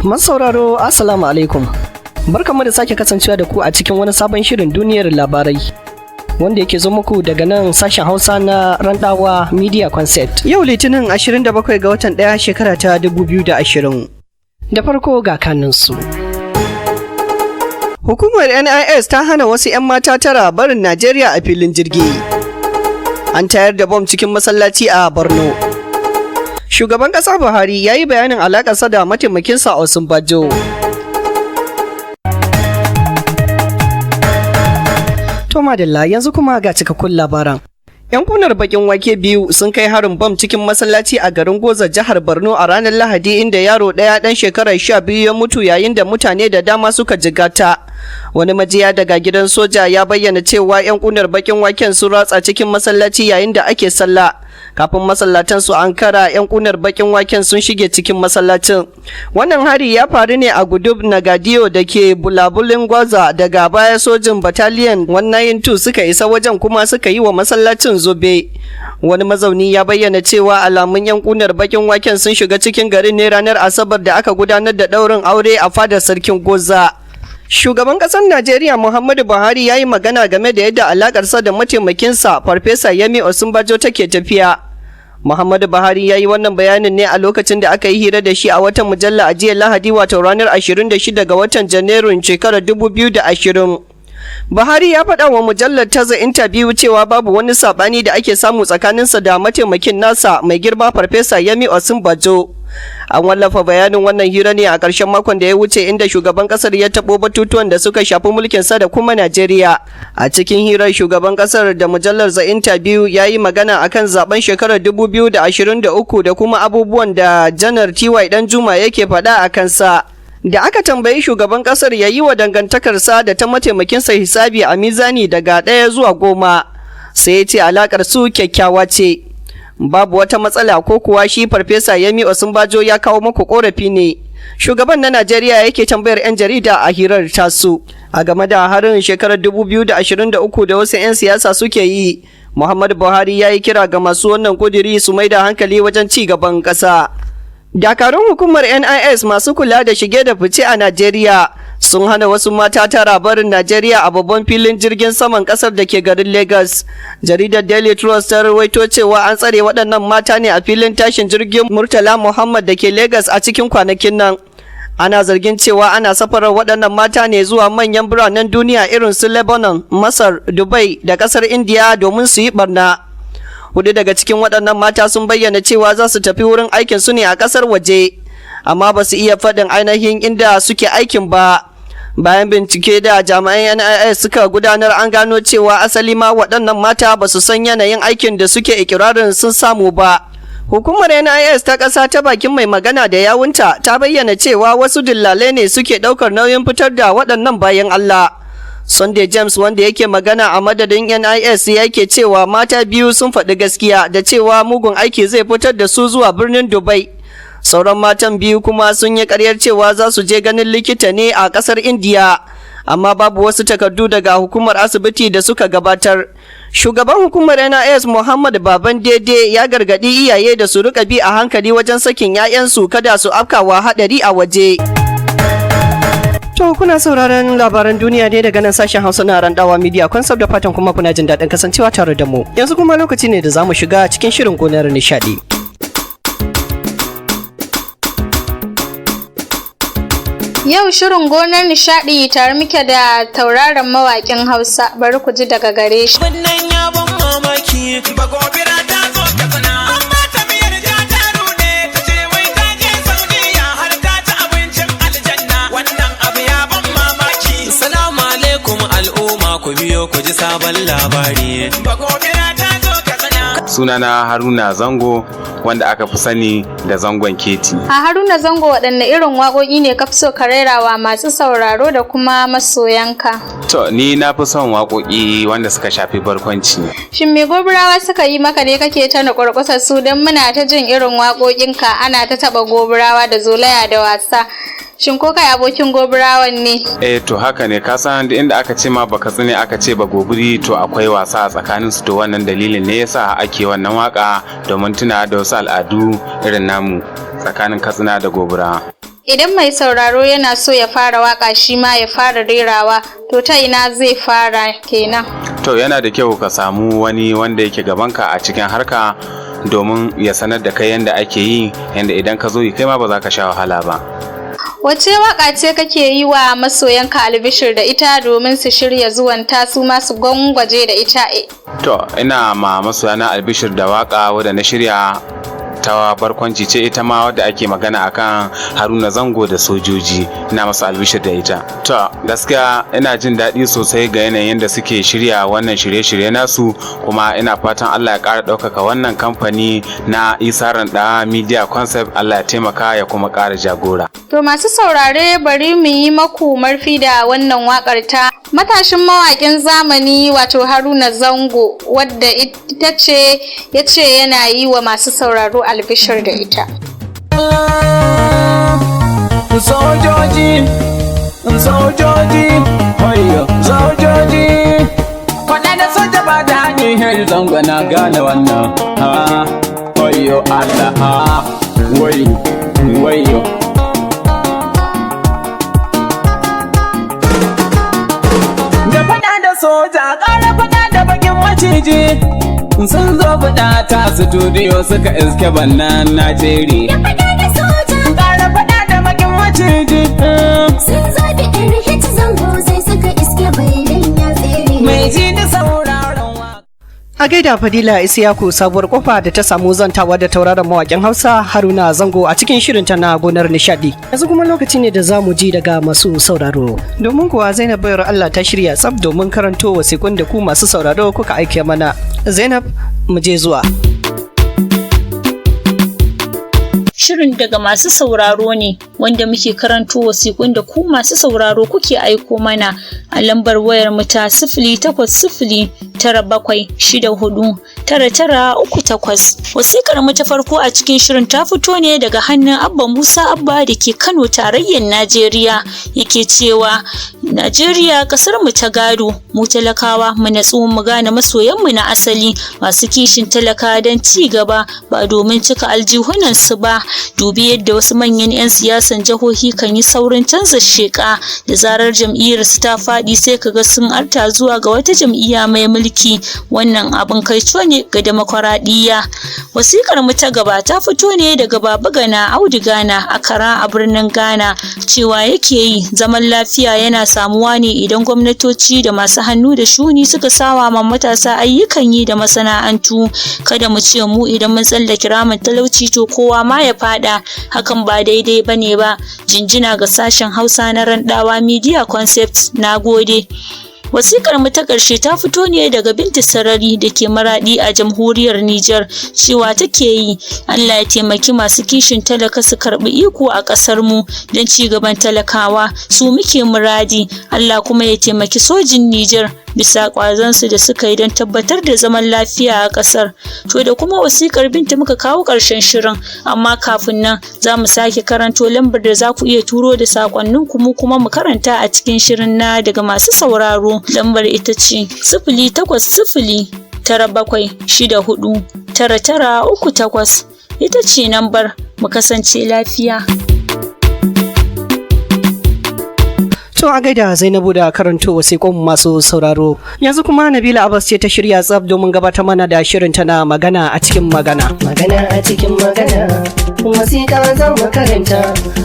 Masauraro Assalamu alaikum. Barkanmu da sake kasancewa da ku a cikin wani sabon shirin duniyar labarai wanda yake zo muku daga nan sashen Hausa na Randawa Media Concept. Yau Litinin 27 ga watan 1 shekara ta 2020. Da farko ga kanunsu. Hukumar NIS ta hana wasu 'yan mata tara barin Najeriya a filin jirgi. An tayar da bom cikin masallaci a Borno. Shugaban ƙasa Buhari ya yi bayanin alaƙarsa da mataimakinsa Osinbajo. To madalla, yanzu kuma ga cikakkun labaran. 'Yan kunar bakin wake biyu sun kai harin bom cikin masallaci a garin Goza, jihar Borno a ranar Lahadi, inda yaro ɗaya ɗan shekarar 12 ya mutu yayin da mutane da dama suka jigata. Wani majiya daga gidan soja ya bayyana cewa 'yan kunar bakin waken sun ratsa cikin masallaci yayin da ake sallah. Kafin masallatan su ankara, 'yan kunar bakin waken sun shige cikin masallacin. Wannan hari ya faru ne a Gudub Nagadiyo da ke Bulabulin Gwaza. Daga baya sojin Battalion 192 suka isa wajen kuma suka yi wa masallacin zobe. Wani mazauni ya bayyana cewa alamun 'yan kunar bakin waken sun shiga cikin garin ne ranar Asabar da aka gudanar da ɗaurin aure a fadar sarkin Goza. Shugaban ƙasar Najeriya Muhammadu Buhari ya yi magana game da yadda alakarsa da mataimakinsa Farfesa Yemi Osinbajo take tafiya. Muhammadu Buhari ya yi wannan bayanin ne a lokacin da aka yi hira da shi a watan mujalla a jiya Lahadi, wato ranar 26 ga watan Janairun shekarar 2020. Buhari ya faɗa wa mujallar Taza Interview cewa babu wani saɓani da ake samu tsakaninsa da mataimakin nasa mai girma Farfesa Yemi Osinbajo. An wallafa bayanin wannan hira ne a ƙarshen makon da ya wuce, inda shugaban ƙasar ya taɓo batutuwan da suka shafi mulkinsa da kuma Najeriya. A cikin hirar, shugaban ƙasar da mujallar The Interview ya yi magana akan zaben shekarar 2023 da kuma abubuwan da Janar TY Danjuma yake faɗa a kansa. Da aka tambayi shugaban ƙasar ya yi wa dangantakarsa da ta mataimakinsa hisabi a mizani daga 1 zuwa 10, sai ya ce alaƙar su kyakkyawa ce. Babu wata matsala, ko kuwa shi Farfesa Yemi Osinbajo ya kawo muku korafi ne? Shugaban na Najeriya yake tambayar 'yan jarida a hirar tasu. A game da harin shekarar 2023 da wasu 'yan siyasa suke yi, Muhammadu Buhari ya yi kira ga masu wannan kudiri su mai da hankali wajen ci gaban ƙasa. Dakarun hukumar NIS masu kula da shige da fice a Najeriya sun hana wasu mata tara barin Najeriya a babban filin jirgin saman kasar da ke garin Lagos. Jaridar Daily Trust ta rawaito cewa an tsare waɗannan mata ne a filin tashin jirgin Murtala Muhammad da ke Lagos a cikin kwanakin nan. Ana zargin cewa ana safarar waɗannan mata ne zuwa manyan biranen duniya irin su Lebanon, Masar, Dubai da ƙasar India domin su yi barna. 4 daga cikin waɗannan mata sun bayyana cewa za su tafi wurin aikin su ne a ƙasar waje, amma ba su iya faɗin ainihin inda suke aikin ba. Bayan bincike da jami'an NIS suka gudanar, an gano cewa asali ma waɗannan mata ba su san yanayin aikin da suke ikirarin sun samu ba. Hukumar NIS ta ƙasa ta bakin mai magana da yawunta ta bayyana cewa wasu dillalai ne suke ɗaukar nauyin fitar da waɗannan bayan Allah. Sunday James, wanda yake magana a madadin NIS, yake cewa mata biyu sun faɗi gaskiya da cewa mugun aiki zai fitar da su zuwa birnin Dubai. Sauran matan biyu kuma sun yi ƙaryar cewa za su je ganin likita ne a ƙasar Indiya, amma babu wasu takardu daga hukumar asibiti da suka gabatar. Shugaban hukumar NIS Muhammad Baban Dede ya gargaɗi iyaye da su rika bi a hankali wajen sakin 'ya'yansu kada su afkawa haɗari a waje. To kuna sauraron labaran duniya ne daga nan sashen Hausa na Randawa Media Concept, da fatan kuma kuna jin daɗin kasancewa tare da mu. Yanzu kuma lokaci ne da za mu shiga cikin shirin gonar nishaɗi. Yau shirin gonar nishaɗi tare muke da tauraron mawaƙin Hausa, bari ku ji daga gare shi. Wannan ya ban mamaki, ba gobira ta zo ka sana. Amma tafiyar ta taro ne, ta ce wai ta je Saudiya har ta ci abincin aljanna. Wannan abu ya ban mamaki. Salamu alaikum al'umma, ku biyo ku ji sabon labari. Ba gobira ta zo ka sana. Sunana Haruna Zango, wanda aka fi sani da Zangon Keti. A Haruna Zango, waɗanne irin waƙoƙi ne ka fi so ka rairawa masu sauraro da kuma masoyanka? To, ni na fi son waƙoƙi wanda suka shafi barkwanci. Shin me goburawa suka yi maka ne kake ta ƙwarƙwasa su, don muna ta jin irin waƙoƙinka ana ta taɓa goburawa da zolaya da wasa? Shin ko kai abokin gobirawan ne? To haka ne, ka san inda aka ce ma baka tsine aka ce ba gobiri to akwai wasa a tsakanin su, to wannan dalilin ne yasa ake wannan waka domin tuna da wasu al'adu irin namu tsakanin Katsina da Gobira. Idan mai sauraro yana so ya fara waka shi ma ya fara rerawa, to ta ina zai fara kenan? To yana da kyau ka samu wani wanda yake gabanka a cikin harka domin ya sanar da kai yanda ake yi, yanda idan ka zo yi kai ma ba za ka sha wahala ba. Wace waka ce kake yi wa masoyanka albishir da ita domin su shirya zuwan tasu masu gwangwaje da ita? To ina ma masoyana albishir da waka wadda na shirya ta barkwanci ce ita ma wadda ake magana akan Haruna Zango da sojoji, ina masa albishir da ita. To gaskiya ina jin daɗi sosai ga yanayin da suke shirya wannan shirye-shirye nasu, kuma ina fatan Allah ya ƙara ɗaukaka wannan kamfani na Isaran da Media Concept, Allah ya taimaka ya kuma ƙara jagora. To masu saurare bari mu yi maku marfi da wannan waƙar ta matashin mawaƙin zamani wato Haruna Zango, wadda ita ce ya ce yana yi wa masu sauraro albishir da ita. Sojoji, hoyo, sojoji. Faɗa da soja ba da hanyar Zango na gane wannan. Hoyo Allah, wayo. Da faɗa da soja, ƙara faɗa da bakin maciji. Sun zo fada ta studio suka iske bannan Najeri. Da fada da soja, ƙara fada da bakin maciji. sun zo da ɗan hit Zango sai suka iske bayanan ya tsere. Mai ji da sauraron wa. A gaida Fadila Isiyaku sabuwar kofa da ta samu zantawa da tauraron mawakin Hausa Haruna Zango a cikin shirin ta na gonar nishadi. Yanzu kuma lokaci ne da za mu ji daga masu sauraro. Domin kuwa Zainab bayar Allah ta shirya tsaf domin karanto wasiƙun da ku masu sauraro kuka aike mana. Zainab, mu je zuwa. Shirin daga masu sauraro ne wanda muke karanto wasiƙun da ku masu sauraro kuke aiko mana a lambar wayar mu ta 0809764938. Wasiƙar mu ta farko a cikin shirin ta fito ne daga hannun Abba Musa Abba da ke Kano tarayyar Najeriya, yake cewa Najeriya kasar mu ta gado, mu talakawa mu natsu mu gane masoyan mu na asali masu kishin talaka don ci gaba ba domin cika aljihunan su ba. Dubi yadda wasu manyan 'yan siyasan jihohi kan yi saurin canza sheka da zarar jam'iyyar su ta faɗi sai kaga sun arta zuwa ga wata jam'iyya mai mulki. Wannan abin kaico ne ga demokuraɗiyya. Wasikar mu ta gaba ta fito ne daga Baba Gana Audu Gana Akara a birnin Ghana, cewa yake yi zaman lafiya yana samuwa ne idan gwamnatoci da masu hannu da shuni suka sawa ma matasa ayyukan yi da masana'antu. Kada mu ce mu idan mun tsallake ramin talauci to kowa ma ya fada, hakan ba daidai bane ba. Jinjina ga sashen Hausa na Randawa Media Concept, nagode. Wasikar mu ta ƙarshe ta fito ne daga Binta Sarari da ke Maradi a jamhuriyar Nijar, cewa take yi Allah ya taimaki masu kishin talaka su karɓi iko a ƙasar mu don ci gaban talakawa, su muke muradi. Allah kuma ya taimaki sojin Nijar bisa ƙwazonsu da suka yi don tabbatar da zaman lafiya a ƙasar. To da kuma wasikar Binta muka kawo ƙarshen shirin, amma kafin nan za mu sake karanto lambar da za ku iya turo da saƙonninku mu kuma mu karanta a cikin shirin na daga masu sauraro. Lambar ita ce 0807649938, ita ce lambar. Mu kasance lafiya. To a gaida Zainabu da karanto wasiƙun masu sauraro. Yanzu kuma Nabila Abbas ce ta shirya tsaf domin gabatar mana da shirin tana magana a cikin magana. Magana a cikin magana, wasiƙa zan makaranta,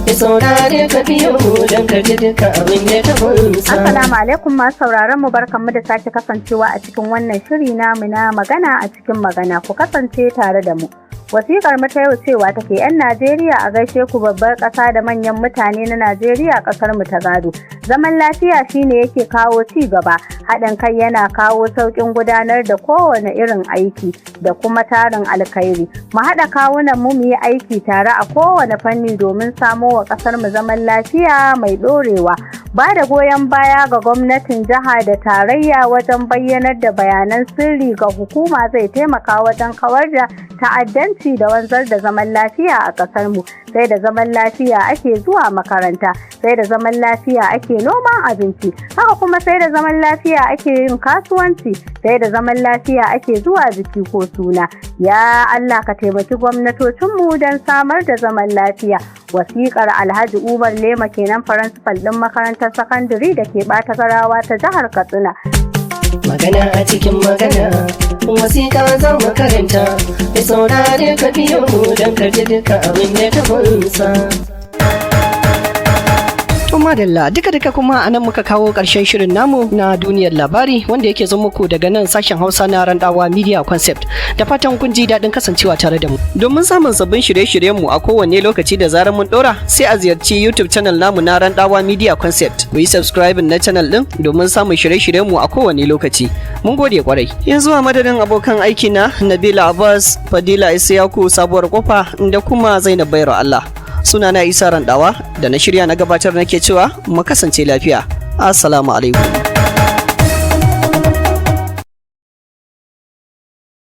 da saurare ka biyo mu don ka ji duka abin da ta kunsa. Assalamu alaikum masu sauraron mu, barkanmu da sake kasancewa a cikin wannan shiri namu na magana a cikin magana. Ku kasance tare da mu. Wasiƙar mu ta yau cewa take 'yan Najeriya a gaishe ku, babbar ƙasa da manyan mutane na Najeriya ƙasar mu ta gado. Zaman lafiya shine yake kawo ci gaba, haɗin kai yana kawo sauƙin gudanar da kowane irin aiki da kuma tarin alkhairi. Mu haɗa kawunan mu yi aiki tare a kowane fanni domin samo wa ƙasar mu zaman lafiya mai ɗorewa. ba da goyon baya ga gwamnatin jiha da tarayya wajen bayyanar da bayanan sirri ga hukuma zai taimaka wajen kawar da ta'addanci da wanzar da zaman lafiya a ƙasar mu. Sai da zaman lafiya ake zuwa makaranta, sai da zaman lafiya ake noman abinci, haka kuma sai da zaman lafiya ake yin kasuwanci, sai da zaman lafiya ake zuwa biki ko suna. Ya Allah ka taimaki gwamnatocinmu don samar da zaman lafiya. Wasiƙar Alhaji Umar Lema kenan, firinsifal ɗin makarantar sakandare da ke ɓata garawa ta jihar Katsina. Magana a cikin magana, wasiƙa za mu karanta, da saurare ka biyo mu don ka ji duka abin da ta kunsa. Madalla duka kuma anan muka kawo ƙarshen shirin namu na duniyar labari wanda yake zo muku daga nan sashen Hausa na Randawa Media Concept. Da fatan kun ji daɗin kasancewa tare da mu. Domin samun sabbin shirye-shiryen mu a kowanne lokaci da zarar mun ɗora, sai a ziyarci YouTube channel namu na Randawa Media Concept. Ku yi subscribe na channel ɗin domin samun shirye-shiryen mu a kowanne lokaci. Mun gode kwarai. Yanzu a madadin abokan aiki na Nabila Abbas, Fadila Isiyaku, Sabuwar Kofa da kuma Zainab Bayro Allah. Sunana Isa Randawa da na shirya na gabatar nake cewa mu kasance lafiya. Assalamu alaikum.